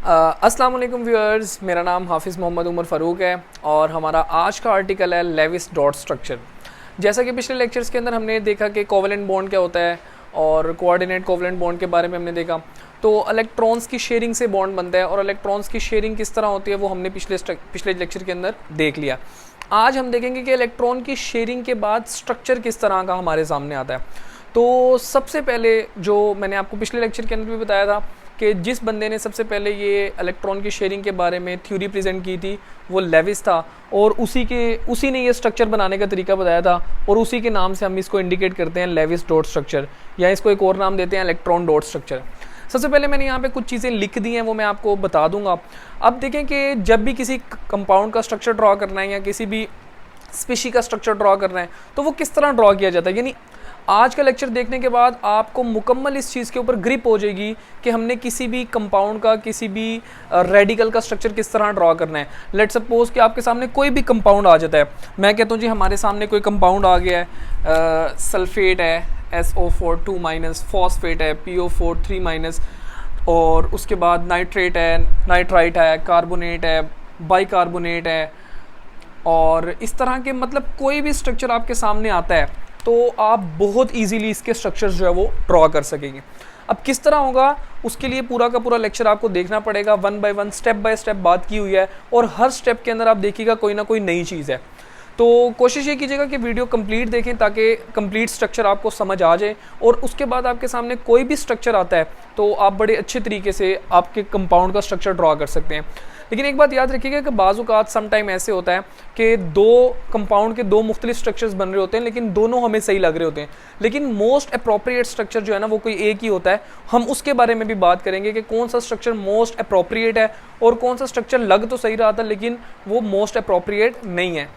अस्सलाम वालेकुम व्यूअर्स, मेरा नाम हाफिज़ मोहम्मद उमर फ़ारूक है और हमारा आज का आर्टिकल है लेविस डॉट स्ट्रक्चर। जैसा कि पिछले लेक्चर्स के अंदर हमने देखा कि कोवेलेंट बॉन्ड क्या होता है और कोऑर्डिनेट कोवेलेंट बॉन्ड के बारे में हमने देखा। तो इलेक्ट्रॉन्स की शेयरिंग से बॉन्ड बनता है और इलेक्ट्रॉन्स की शेयरिंग किस तरह होती है वो हमने पिछले लेक्चर के अंदर देख लिया। आज हम देखेंगे कि इलेक्ट्रॉन की शेयरिंग के बाद स्ट्रक्चर किस तरह का हमारे सामने आता है। तो सबसे पहले जो मैंने आपको पिछले लेक्चर के अंदर भी बताया था कि जिस बंदे ने सबसे पहले ये इलेक्ट्रॉन की शेयरिंग के बारे में थ्योरी प्रेजेंट की थी वो लेविस था और उसी ने ये स्ट्रक्चर बनाने का तरीका बताया था और उसी के नाम से हम इसको इंडिकेट करते हैं लेविस डॉट स्ट्रक्चर, या इसको एक और नाम देते हैं इलेक्ट्रॉन डॉट स्ट्रक्चर। सबसे पहले मैंने यहाँ पे कुछ चीज़ें लिख दी हैं, वो मैं आपको बता दूंगा। अब देखें कि जब भी किसी कंपाउंड का स्ट्रक्चर ड्रॉ करना है या किसी भी स्पीशी का स्ट्रक्चर ड्रॉ करना है तो वो किस तरह ड्रॉ किया जाता है। यानी आज का लेक्चर देखने के बाद आपको मुकम्मल इस चीज़ के ऊपर ग्रिप हो जाएगी कि हमने किसी भी कंपाउंड का, किसी भी रेडिकल का स्ट्रक्चर किस तरह ड्रॉ करना है। लेट सपोज कि आपके सामने कोई भी कंपाउंड आ जाता है। मैं कहता हूँ जी हमारे सामने कोई कंपाउंड आ गया है, सल्फेट है SO4 2-, फॉस्फेट है PO4 3-, और उसके बाद नाइट्रेट है, नाइट्राइट है, कार्बोनेट है, बाइकार्बोनेट है, और इस तरह के मतलब कोई भी स्ट्रक्चर आपके सामने आता है तो आप बहुत इजीली इसके स्ट्रक्चर्स जो है वो ड्रॉ कर सकेंगे। अब किस तरह होगा उसके लिए पूरा का पूरा लेक्चर आपको देखना पड़ेगा। 1 बाय 1 स्टेप बाय स्टेप बात की हुई है और हर स्टेप के अंदर आप देखिएगा कोई ना कोई नई चीज़ है। तो कोशिश ये कीजिएगा कि वीडियो कंप्लीट देखें ताकि कंप्लीट स्ट्रक्चर आपको समझ आ जाए और उसके बाद आपके सामने कोई भी स्ट्रक्चर आता है तो आप बड़े अच्छे तरीके से आपके कंपाउंड का स्ट्रक्चर ड्रॉ कर सकते हैं। लेकिन एक बात याद रखिएगा कि बाज़-औक़ात सम टाइम ऐसे होता है कि दो कंपाउंड के दो मुख्तलिफ स्ट्रक्चर्स बन रहे होते हैं लेकिन दोनों हमें सही लग रहे होते हैं, लेकिन मोस्ट अप्रोप्रिएट स्ट्रक्चर जो है ना वो कोई एक ही होता है। हम उसके बारे में भी बात करेंगे कि कौन सा स्ट्रक्चर मोस्ट अप्रोप्रिएट है और कौन सा स्ट्रक्चर लग तो सही रहा था लेकिन वो मोस्ट अप्रोप्रिएट नहीं है।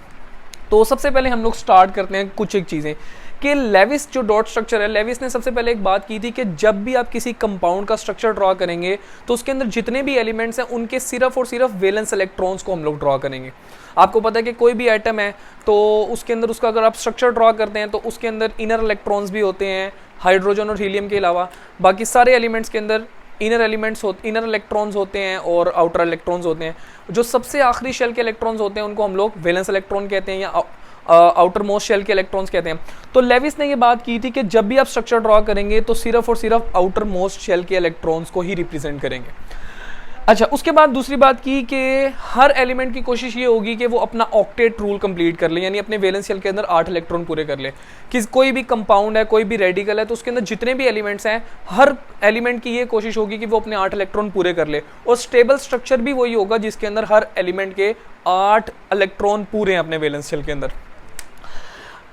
तो सबसे पहले हम लोग स्टार्ट करते हैं कुछ एक चीज़ें कि लेविस जो डॉट स्ट्रक्चर है, लेविस ने सबसे पहले एक बात की थी कि जब भी आप किसी कंपाउंड का स्ट्रक्चर ड्रॉ करेंगे तो उसके अंदर जितने भी एलिमेंट्स हैं उनके सिर्फ और सिर्फ वैलेंस इलेक्ट्रॉन्स को हम लोग ड्रॉ करेंगे। आपको पता है कि कोई भी एटम है तो उसके अंदर उसका अगर आप स्ट्रक्चर ड्रॉ करते हैं तो उसके अंदर इनर इलेक्ट्रॉन्स भी होते हैं, हाइड्रोजन और हीलियम के अलावा बाकी सारे एलिमेंट्स के अंदर इनर इलेक्ट्रॉन्स होते हैं और आउटर इलेक्ट्रॉन्स होते हैं। जो सबसे आखिरी शेल के इलेक्ट्रॉन्स होते हैं उनको हम लोग वैलेंस इलेक्ट्रॉन कहते हैं या आउटर मोस्ट शेल के इलेक्ट्रॉन्स कहते हैं। तो लेविस ने ये बात की थी कि जब भी आप स्ट्रक्चर ड्रॉ करेंगे तो सिर्फ और सिर्फ आउटर मोस्ट शेल के इलेक्ट्रॉन्स को ही रिप्रेजेंट करेंगे। अच्छा, उसके बाद दूसरी बात की कि हर एलिमेंट की कोशिश ये होगी कि वो अपना ऑक्टेट रूल कंप्लीट कर ले, यानी अपने वैलेंस शेल के अंदर 8 इलेक्ट्रॉन पूरे कर ले। कि कोई भी कंपाउंड है, कोई भी रेडिकल है तो उसके अंदर जितने भी एलिमेंट्स हैं हर एलिमेंट की ये कोशिश होगी कि वो अपने 8 इलेक्ट्रॉन पूरे कर ले, और स्टेबल स्ट्रक्चर भी वही होगा जिसके अंदर हर एलिमेंट के 8 इलेक्ट्रॉन पूरे हैं अपने वैलेंस शेल के अंदर।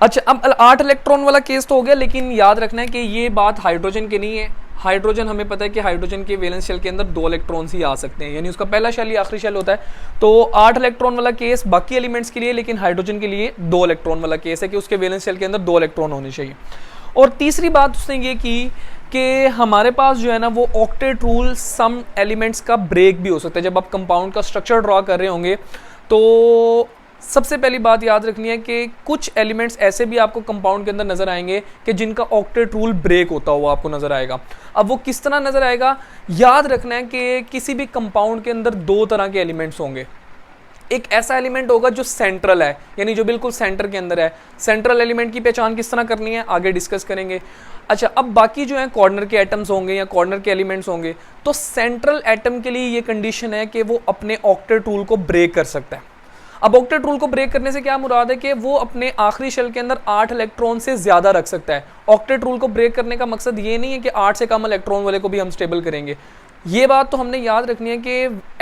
अच्छा, अब 8 इलेक्ट्रॉन वाला केस तो हो गया, लेकिन याद रखना है कि ये बात हाइड्रोजन की नहीं है। हाइड्रोजन हमें पता है कि हाइड्रोजन के वैलेंस शेल के अंदर 2 इलेक्ट्रॉन्स ही आ सकते हैं, यानी उसका पहला शेल या आखिरी शेल होता है। तो 8 इलेक्ट्रॉन वाला केस बाकी एलिमेंट्स के लिए, लेकिन हाइड्रोजन के लिए 2 इलेक्ट्रॉन वाला केस है कि उसके वैलेंस शेल के अंदर 2 इलेक्ट्रॉन होने चाहिए। और तीसरी बात उसने ये की कि हमारे पास जो है ना वो ऑक्टेट रूल सम एलिमेंट्स का ब्रेक भी हो सकता है। जब आप कंपाउंड का स्ट्रक्चर ड्रॉ कर रहे होंगे तो सबसे पहली बात याद रखनी है कि कुछ एलिमेंट्स ऐसे भी आपको कंपाउंड के अंदर नजर आएंगे कि जिनका ऑक्टेट रूल ब्रेक होता हुआ आपको नजर आएगा। अब वो किस तरह नजर आएगा, याद रखना है कि किसी भी कंपाउंड के अंदर 2 तरह के एलिमेंट्स होंगे। एक ऐसा एलिमेंट होगा जो सेंट्रल है, यानी जो बिल्कुल सेंटर के अंदर है। सेंट्रल एलिमेंट की पहचान किस तरह करनी है आगे डिस्कस करेंगे। अच्छा, अब बाकी जो है कॉर्नर के एटम्स होंगे या कॉर्नर के एलिमेंट्स होंगे। तो सेंट्रल एटम के लिए ये कंडीशन है कि वो अपने ऑक्टेट रूल को ब्रेक कर सकता है। अब ऑक्टेट रूल को ब्रेक करने से क्या मुराद है कि वो अपने आखिरी शेल के अंदर 8 इलेक्ट्रॉन से ज्यादा रख सकता है। ऑक्टेट रूल को ब्रेक करने का मकसद ये नहीं है कि 8 से कम इलेक्ट्रॉन वाले को भी हम स्टेबल करेंगे। ये बात तो हमने याद रखनी है कि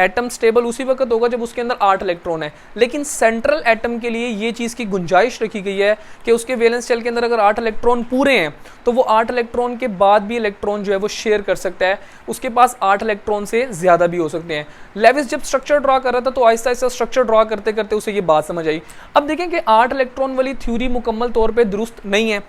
एटम स्टेबल उसी वक्त होगा जब उसके अंदर 8 इलेक्ट्रॉन है, लेकिन सेंट्रल एटम के लिए ये चीज़ की गुंजाइश रखी गई है कि उसके वैलेंस शेल के अंदर अगर 8 इलेक्ट्रॉन पूरे हैं तो वो 8 इलेक्ट्रॉन के बाद भी इलेक्ट्रॉन जो है वो शेयर कर सकता है। उसके पास 8 इलेक्ट्रॉन से ज़्यादा भी हो सकते हैं। लेविस जब स्ट्रक्चर ड्रॉ कर रहा था तो आहिस्ता आहिस्ता स्ट्रक्चर ड्रॉ करते करते उसे ये बात समझ आई। अब देखें कि 8 इलेक्ट्रॉन वाली थ्योरी मुकम्मल तौर पर दुरुस्त नहीं है।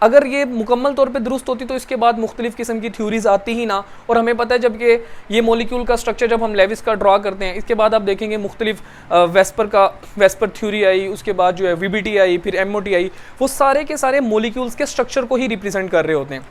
अगर ये मुकम्मल तौर पे दुरुस्त होती तो इसके बाद मुख्तलिफ किस्म की थ्योरीज आती ही ना। और हमें पता है जब कि ये मॉलिक्यूल का स्ट्रक्चर जब हम लेविस का ड्रॉ करते हैं, इसके बाद आप देखेंगे मुख्तलिफ वेस्पर थ्योरी आई, उसके बाद जो है VBT आई, फिर MOT आई, वो सारे के सारे मॉलिक्यूल्स के स्ट्रक्चर को ही रिप्रेजेंट कर रहे होते हैं।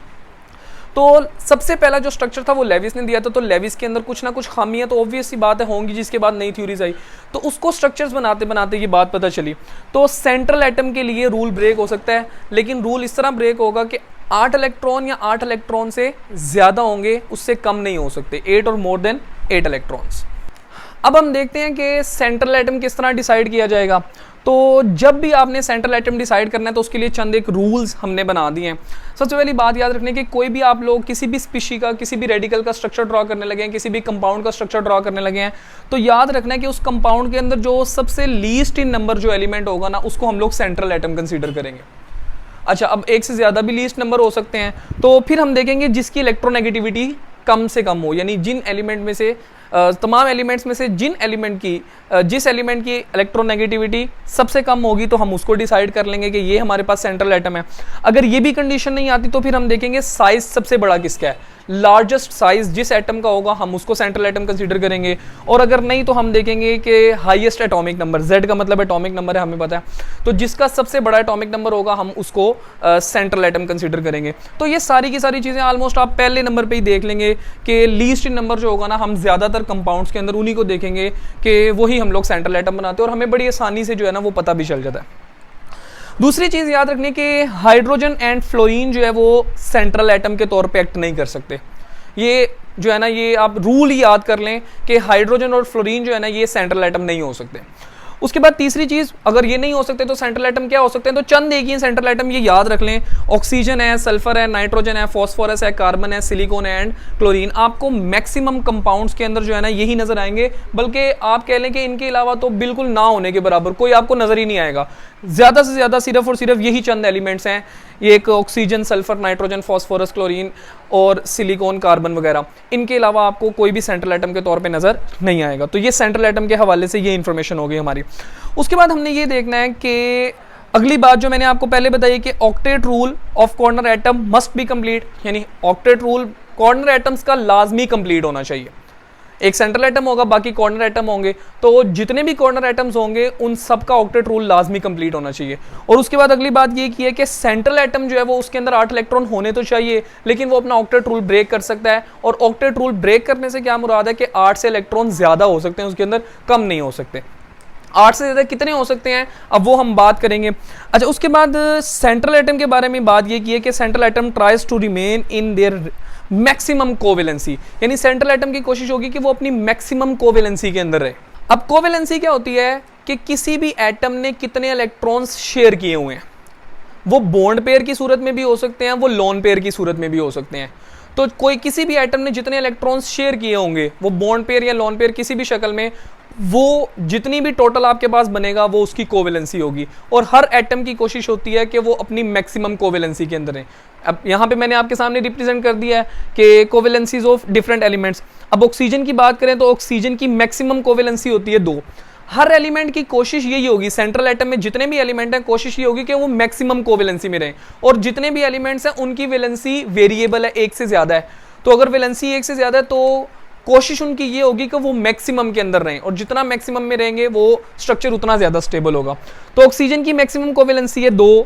तो सबसे पहला जो स्ट्रक्चर था वो लेविस ने दिया था, तो लेविस के अंदर कुछ ना कुछ खामियां तो ऑब्वियस सी बात है होंगी, जिसके बाद नई थ्योरीज आई, तो उसको स्ट्रक्चर्स बनाते बनाते ये बात पता चली। तो सेंट्रल एटम के लिए रूल ब्रेक हो सकता है, लेकिन रूल इस तरह ब्रेक होगा कि 8 इलेक्ट्रॉन या 8 इलेक्ट्रॉन से ज़्यादा होंगे, उससे कम नहीं हो सकते, 8 और मोर देन 8 इलेक्ट्रॉन्स। अब हम देखते हैं कि सेंट्रल एटम किस तरह डिसाइड किया जाएगा। तो जब भी आपने सेंट्रल एटम डिसाइड करना है तो उसके लिए चंद एक रूल्स हमने बना दिए हैं। सबसे पहली बात याद रखने की, कोई भी आप लोग किसी भी स्पीशी का, किसी भी रेडिकल का स्ट्रक्चर ड्रॉ करने लगे हैं, किसी भी कंपाउंड का स्ट्रक्चर ड्रॉ करने लगे हैं, तो याद रखना है कि उस कंपाउंड के अंदर जो सबसे लीस्ट इन नंबर जो एलिमेंट होगा ना, उसको हम लोग सेंट्रल एटम कंसीडर करेंगे। अच्छा, अब एक से ज़्यादा भी लीस्ट नंबर हो सकते हैं, तो फिर हम देखेंगे जिसकी इलेक्ट्रोनेगेटिविटी कम से कम हो, यानी जिन एलिमेंट में से तमाम एलिमेंट्स में से जिस एलिमेंट की इलेक्ट्रोनेगेटिविटी सबसे कम होगी तो हम उसको डिसाइड कर लेंगे कि ये हमारे पास सेंट्रल एटम है। अगर ये भी कंडीशन नहीं आती तो फिर हम देखेंगे साइज सबसे बड़ा किसका है, लार्जेस्ट साइज जिस एटम का होगा हम उसको सेंट्रल एटम कंसीडर करेंगे, और अगर नहीं तो हम देखेंगे कि हाईएस्ट एटॉमिक नंबर, Z का मतलब एटॉमिक नंबर है हमें पता है, तो जिसका सबसे बड़ा एटॉमिक नंबर होगा हम उसको सेंट्रल एटम कंसीडर करेंगे। तो ये सारी की सारी चीज़ें ऑलमोस्ट आप पहले नंबर पे ही देख लेंगे कि लीस्ट इन नंबर जो होगा ना, हम ज़्यादातर कंपाउंड्स के अंदर उन्हीं को देखेंगे कि वही हम लोग सेंट्रल एटम बनाते हैं, और हमें बड़ी आसानी से जो है ना वो पता भी चल जाता है। दूसरी चीज़ याद रखनी कि हाइड्रोजन एंड फ्लोरीन जो है वो सेंट्रल एटम के तौर पे एक्ट नहीं कर सकते। ये जो है ना, ये आप रूल ही याद कर लें कि हाइड्रोजन और फ्लोरीन जो है ना ये सेंट्रल एटम नहीं हो सकते। उसके बाद तीसरी चीज़, अगर ये नहीं हो सकते तो सेंट्रल एटम क्या हो सकते हैं, तो चंद एक ही सेंट्रल एटम, ये याद रख लें, ऑक्सीजन है, सल्फर है, नाइट्रोजन है, फॉस्फोरस है, कार्बन है, सिलिकॉन है एंड क्लोरीन। आपको मैक्सिमम कंपाउंड्स के अंदर जो है ना यही नजर आएंगे, बल्कि आप कह लें कि इनके अलावा तो बिल्कुल ना होने के बराबर कोई आपको नजर ही नहीं आएगा। ज़्यादा से ज़्यादा सिर्फ और सिर्फ यही चंद एलिमेंट्स हैं, एक oxygen, sulphur, nitrogen, phosphorus, chlorine और सिलिकॉन, कार्बन वगैरह। इनके अलावा आपको कोई भी सेंट्रल एटम के तौर पे नज़र नहीं आएगा। तो ये सेंट्रल एटम के हवाले से ये इंफॉर्मेशन हो गई हमारी। उसके बाद हमने ये देखना है कि अगली बात जो मैंने आपको पहले बताई कि octet rule of corner atom must be complete, यानी ऑक्टेट रूल कॉर्नर एटम्स का लाजमी कंप्लीट होना चाहिए। एक सेंट्रल एटम होगा, बाकी कॉर्नर एटम होंगे, तो जितने भी कॉर्नर एटम्स होंगे उन सब का ऑक्टेट रूल लाजमी कंप्लीट होना चाहिए। और उसके बाद अगली बात ये की है कि सेंट्रल एटम जो है वो उसके अंदर 8 इलेक्ट्रॉन होने तो चाहिए, लेकिन वो अपना ऑक्टेट रूल ब्रेक कर सकता है। और ऑक्टेट रूल ब्रेक करने से क्या मुराद है कि 8 से इलेक्ट्रॉन ज्यादा हो सकते हैं, उसके अंदर कम नहीं हो सकते। 8 से ज़्यादा कितने हो सकते हैं, अब वो हम बात करेंगे। अच्छा, उसके बाद सेंट्रल एटम के बारे में बात ये की है कि central atom tries to remain in their maximum covalency, यानी सेंट्रल एटम की कोशिश होगी कि वो अपनी मैक्सिमम कोवेलेंसी के अंदर रहे। अब कोवेलेंसी क्या होती है कि किसी भी एटम ने कितने इलेक्ट्रॉन्स शेयर किए हुए हैं, वो बॉन्ड पेयर की सूरत में भी हो सकते हैं, वो लोन पेयर की सूरत में भी हो सकते हैं। तो कोई किसी भी एटम ने जितने इलेक्ट्रॉन्स शेयर किए होंगे, वो बॉन्ड पेयर या लोन पेयर किसी भी शक्ल में, वो जितनी भी टोटल आपके पास बनेगा वो उसकी कोवेलेंसी होगी। और हर एटम की कोशिश होती है कि वो अपनी मैक्सिमम कोवेलेंसी के अंदर है। अब यहाँ पे मैंने आपके सामने रिप्रेजेंट कर दिया है कि कोवेलेंसीज ऑफ डिफरेंट एलिमेंट्स। अब ऑक्सीजन की बात करें तो ऑक्सीजन की मैक्सिमम कोवेलेंसी होती है 2। हर एलिमेंट की कोशिश यही होगी, सेंट्रल एटम में जितने भी एलिमेंट हैं कोशिश ये होगी कि वो मैक्सिमम कोवेलेंसी में रहें। और जितने भी एलिमेंट्स हैं उनकी वैलेंसी वेरिएबल है, 1 से ज़्यादा है। तो अगर वैलेंसी 1 से ज़्यादा है तो कोशिश उनकी ये होगी कि वो मैक्सिमम के अंदर रहें, और जितना मैक्सिमम में रहेंगे वो स्ट्रक्चर उतना ज़्यादा स्टेबल होगा। तो ऑक्सीजन की मैक्सिमम कोवेलेंसी है 2।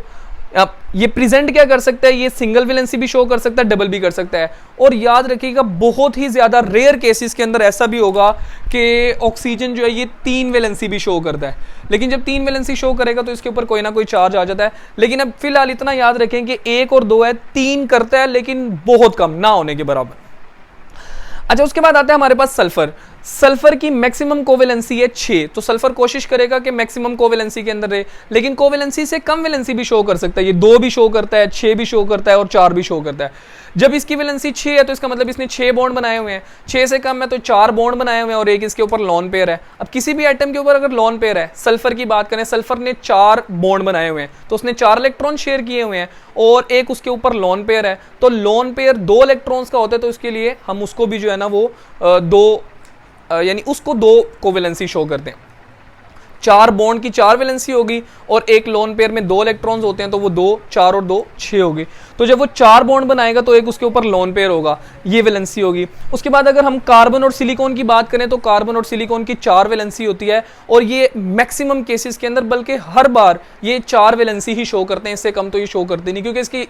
अब ये प्रेजेंट क्या कर सकता है, ये सिंगल वैलेंसी भी शो कर सकता है, डबल भी कर सकता है। और याद रखिएगा बहुत ही ज़्यादा रेयर केसेस के अंदर ऐसा भी होगा कि ऑक्सीजन जो है ये 3 वैलेंसी भी शो करता है। लेकिन जब 3 वैलेंसी शो करेगा तो इसके ऊपर कोई ना कोई चार्ज आ जाता है। लेकिन अब फिलहाल इतना याद रखें कि 1 और 2 है, 3 करता है लेकिन बहुत कम, ना होने के बराबर। अच्छा, उसके बाद आता है हमारे पास सल्फर। सल्फर की मैक्सिमम कोवेलेंसी है 6। तो सल्फर कोशिश करेगा कि मैक्सिमम कोवेलेंसी के अंदर रहे, लेकिन कोवेलेंसी से कम वैलेंसी भी शो कर सकता है। ये 2 भी शो करता है, 6 भी शो करता है और 4 भी शो करता है। जब इसकी वैलेंसी 6 है तो इसका मतलब इसने 6 बॉन्ड बनाए हुए हैं। 6 से कम है तो 4 बॉन्ड बनाए हुए हैं और एक इसके ऊपर लॉन पेयर है। अब किसी भी एटम के ऊपर अगर लॉन पेयर है, सल्फर की बात करें, सल्फर ने 4 बॉन्ड बनाए हुए हैं तो उसने 4 इलेक्ट्रॉन शेयर किए हुए हैं और एक उसके ऊपर लॉन पेयर है। तो लॉन पेयर 2 इलेक्ट्रॉन्स का होता है, तो इसके लिए हम उसको भी जो है ना वो 2 यानी उसको 2 कोवेलेंसी शो करते हैं। 4 बॉन्ड की 4 वैलेंसी होगी और एक लोन पेयर में 2 इलेक्ट्रॉन्स होते हैं, तो वो 2, 4 और 2 6 होगी। तो जब वो 4 बॉन्ड बनाएगा तो एक उसके ऊपर लोन पेयर होगा, ये वैलेंसी होगी। उसके बाद अगर हम कार्बन और सिलिकॉन की बात करें तो कार्बन और सिलिकॉन की 4 वैलेंसी होती है और ये मैक्सिमम केसेस के अंदर, बल्कि हर बार ये 4 वैलेंसी ही शो करते हैं, इससे कम तो ये शो करते नहीं, क्योंकि इसकी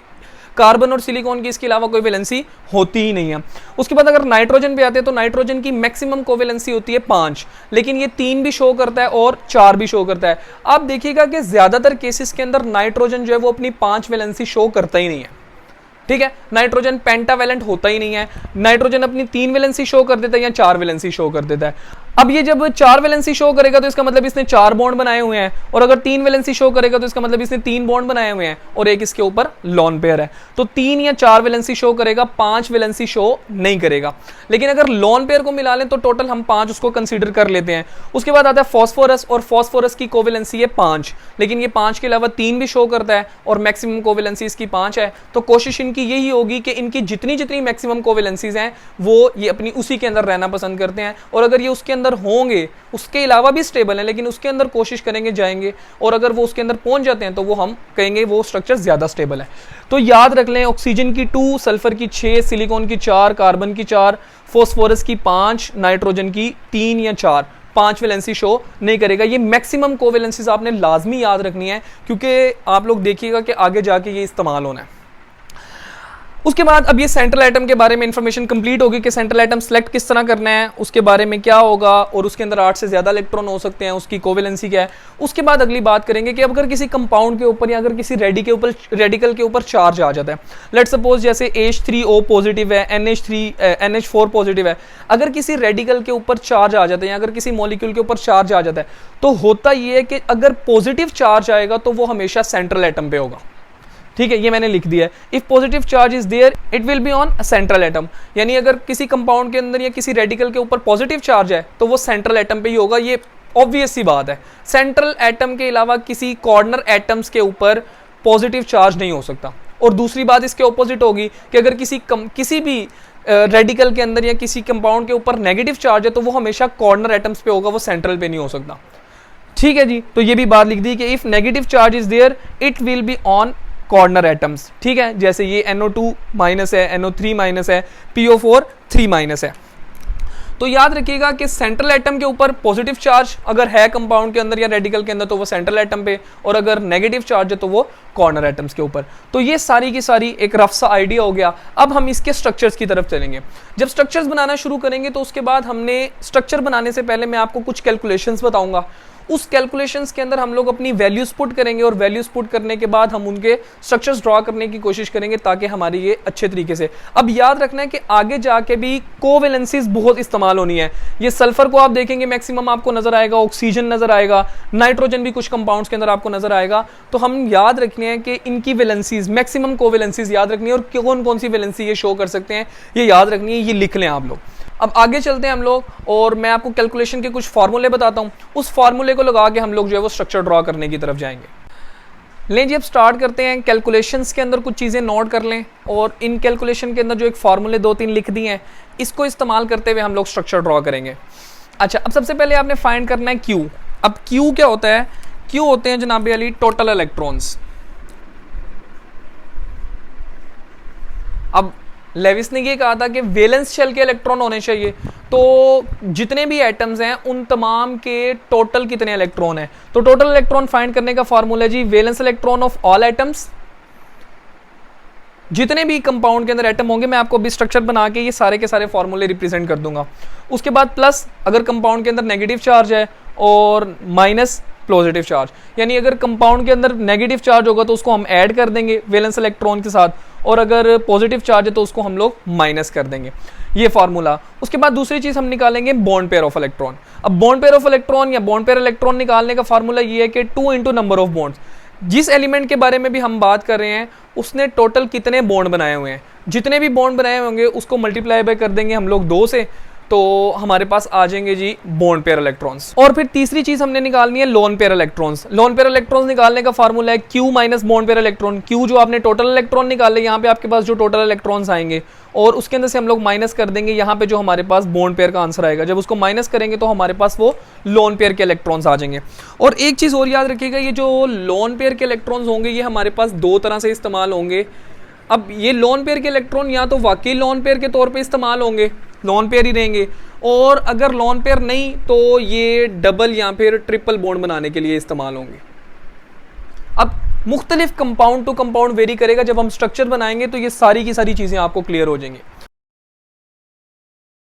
कार्बन और सिलिकॉन की इसके अलावा कोई वैलेंसी होती ही नहीं है। उसके बाद अगर नाइट्रोजन पे आते हैं तो नाइट्रोजन की मैक्सिमम कोवैलेंसी होती है 5, लेकिन ये 3 भी शो करता है और 4 भी शो करता है। आप देखिएगा कि ज्यादातर केसेस के अंदर नाइट्रोजन जो है वो अपनी 5 वैलेंसी शो करता ही नहीं है, ठीक है। नाइट्रोजन पेंटावैलेंट होता ही नहीं है, नाइट्रोजन अपनी 3 वैलेंसी शो कर देता है या 4 वैलेंसी शो कर देता है। अब ये जब 4 वैलेंसी शो करेगा तो इसका मतलब इसने 4 बॉन्ड बनाए हुए हैं, और अगर 3 वैलेंसी शो करेगा तो इसका मतलब इसने 3 बॉन्ड बनाए हुए हैं और एक इसके ऊपर लॉन पेयर है। तो 3 या 4 वैलेंसी शो करेगा, 5 वैलेंसी शो नहीं करेगा। लेकिन अगर लॉन पेयर को मिला लें तो टोटल हम 5 उसको कंसीडर कर लेते हैं। उसके बाद आता है फॉस्फोरस, और फॉस्फोरस की कोवैलेंसी है 5, लेकिन ये 5 के अलावा 3 भी शो करता है और मैक्सिमम कोवैलेंसी इसकी 5 है। तो कोशिश इनकी यही होगी कि इनकी जितनी जितनी मैक्सिमम कोवैलेंसीज हैं वो ये अपनी उसी के अंदर रहना पसंद करते हैं, और अगर ये उसके अंदर होंगे, उसके अलावा भी स्टेबल है लेकिन उसके अंदर कोशिश करेंगे जाएंगे, और अगर वो उसके अंदर पहुंच जाते हैं तो वो हम कहेंगे वो स्ट्रक्चर ज्यादा स्टेबल है। तो याद रख लें, ऑक्सीजन की 2, सल्फर की 6, सिलिकॉन की 4, कार्बन की 4, फॉस्फोरस की 5, नाइट्रोजन की 3 या 4, 5 वैलेंसी शो नहीं करेगा। ये मैक्सिमम कोवैलेंसीज आपने लाजमी याद रखनी है, क्योंकि आप लोग देखिएगा कि आगे जाके ये इस्तेमाल होना है। उसके बाद अब ये सेंट्रल एटम के बारे में इंफॉर्मेशन कंप्लीट होगी कि सेंट्रल एटम सेलेक्ट किस तरह करना है, उसके बारे में क्या होगा, और उसके अंदर 8 से ज्यादा इलेक्ट्रॉन हो सकते हैं, उसकी कोवैलेंसी क्या है। उसके बाद अगली बात करेंगे कि अगर किसी कंपाउंड के ऊपर या अगर किसी रेडिकल के ऊपर चार्ज आ जाता है, लेट्स सपोज जैसे H3O पॉजिटिव है, NH4 पॉजिटिव है, अगर किसी रेडिकल के ऊपर चार्ज आ जाता है या अगर किसी मॉलिक्यूल के ऊपर चार्ज आ जाता है, तो होता ये है कि अगर पॉजिटिव चार्ज आएगा तो वो हमेशा सेंट्रल एटम पे होगा, ठीक है। ये मैंने लिख दिया है, if positive charge is there it will be on central atom, यानी अगर किसी कंपाउंड के अंदर या किसी रेडिकल के ऊपर पॉजिटिव चार्ज है तो वो सेंट्रल एटम पे ही होगा। ये ऑब्वियस सी बात है, सेंट्रल एटम के अलावा किसी कॉर्नर एटम्स के ऊपर पॉजिटिव चार्ज नहीं हो सकता। और दूसरी बात इसके ऑपोजिट होगी कि अगर किसी भी रेडिकल के अंदर या किसी कंपाउंड के ऊपर नेगेटिव चार्ज है तो वो हमेशा कॉर्नर एटम्स पे होगा, वो सेंट्रल पे नहीं हो सकता, ठीक है जी। तो ये भी बात लिख दी कि if negative charge is there it will be on corner atoms, ठीक है। जैसे ये NO2 माइनस है, NO3 माइनस है, PO4 3 माइनस है। तो याद रखिएगा कि सेंट्रल एटम के ऊपर पॉजिटिव चार्ज अगर है कंपाउंड के अंदर या रेडिकल के अंदर तो वो सेंट्रल एटम पे, और अगर नेगेटिव चार्ज है तो वो कॉर्नर एटम्स के ऊपर। तो ये सारी की सारी एक रफ सा आइडिया हो गया। अब हम इसके स्ट्रक्चर्स की तरफ चलेंगे। जब स्ट्रक्चर्स बनाना शुरू करेंगे तो उसके बाद हमने स्ट्रक्चर बनाने से पहले मैं आपको कुछ कैलकुलेशंस बताऊंगा। उस कैलकुलेशंस के अंदर हम लोग अपनी वैल्यूज पुट करेंगे, और वैल्यूज पुट करने के बाद हम उनके स्ट्रक्चर्स ड्रॉ करने की कोशिश करेंगे ताकि हमारी ये अच्छे तरीके से। अब याद रखना है कि आगे जाके भी कोवैलेंसीज बहुत इस्तेमाल होनी है। ये सल्फर को आप देखेंगे मैक्सिमम आपको नजर आएगा, ऑक्सीजन नजर आएगा, नाइट्रोजन भी कुछ कंपाउंड्स के अंदर आपको नजर आएगा। तो हम याद रखने हैं कि इनकी वैलेंसीज, मैक्सिमम कोवैलेंसीज याद रखनी है, और कौन कौन सी वैलेंसी ये शो कर सकते हैं ये याद रखनी है, ये लिख लें आप लोग। अब आगे चलते हैं हम लोग, और मैं आपको कैलकुलेशन के कुछ फार्मूले बताता हूं। उस फार्मूले को लगा के हम लोग जो है वो स्ट्रक्चर ड्रॉ करने की तरफ जाएंगे। लें जी, अब स्टार्ट करते हैं। कैलकुलेशंस के अंदर कुछ चीज़ें नोट कर लें, और इन कैलकुलेशन के अंदर जो एक फार्मूले 2-3 लिख दिए हैं इसको इस्तेमाल करते हुए हम लोग स्ट्रक्चर ड्रॉ करेंगे। अच्छा, अब सबसे पहले आपने फाइंड करना है Q। अब Q क्या होता है? Q होते हैं जनाब अली टोटल इलेक्ट्रॉन्स। अब लेविस ने ये कहा था कि वैलेंस शेल के इलेक्ट्रॉन होने चाहिए, तो जितने भी एटम्स हैं उन तमाम के टोटल कितने इलेक्ट्रॉन हैं। तो टोटल इलेक्ट्रॉन फाइंड करने का formula G valence electron of all atoms. जितने भी कंपाउंड के अंदर एटम होंगे मैं आपको अभी स्ट्रक्चर बना के ये सारे के सारे फार्मूले रिप्रेजेंट कर दूंगा। उसके बाद प्लस अगर कंपाउंड के अंदर नेगेटिव चार्ज है, और माइनस पॉजिटिव चार्ज, यानी अगर कंपाउंड के अंदर नेगेटिव चार्ज होगा तो उसको हम ऐड कर देंगे वैलेंस इलेक्ट्रॉन के साथ, और अगर पॉजिटिव चार्ज है तो उसको हम लोग माइनस कर देंगे, ये फार्मूला। उसके बाद दूसरी चीज हम निकालेंगे बॉन्ड पेयर ऑफ इलेक्ट्रॉन। अब बॉन्ड पेयर ऑफ इलेक्ट्रॉन या बॉन्ड पेयर इलेक्ट्रॉन निकालने का फार्मूला ये है कि 2 इंटू नंबर ऑफ बॉन्ड्स। जिस एलिमेंट के बारे में भी हम बात कर रहे हैं उसने टोटल कितने बॉन्ड बनाए हुए हैं, जितने भी बॉन्ड बनाए होंगे उसको मल्टीप्लाई बाय कर देंगे हम लोग 2 से, तो हमारे पास आ जाएंगे जी बॉन्ड पेयर इलेक्ट्रॉन्स। और फिर तीसरी चीज हमने निकालनी है lone pair electrons. Lone pair electrons निकालने का फार्मूला है Q minus bond pair electron. Q जो आपने टोटल इलेक्ट्रॉन निकाले, यहाँ पे आपके पास जो टोटल इलेक्ट्रॉन्स आएंगे और उसके अंदर से हम लोग माइनस कर देंगे यहाँ पे जो हमारे पास बॉन्ड पेयर का आंसर आएगा। जब उसको माइनस करेंगे तो हमारे पास वो लोन पेयर के इलेक्ट्रॉन्स आ जाएंगे। और एक चीज और याद रखिएगा, ये जो लोन पेयर के इलेक्ट्रॉन्स होंगे ये हमारे पास 2 तरह से इस्तेमाल होंगे। अब ये लोन पेयर के इलेक्ट्रॉन या तो वाकई लोन पेयर के तौर पे इस्तेमाल होंगे, लोन पेयर ही रहेंगे, और अगर लोन पेयर नहीं तो ये डबल या फिर ट्रिपल बॉन्ड बनाने के लिए इस्तेमाल होंगे। अब मुख्तलिफ कंपाउंड टू कंपाउंड वेरी करेगा। जब हम स्ट्रक्चर बनाएंगे तो ये सारी की सारी चीज़ें आपको क्लियर हो जाएंगी।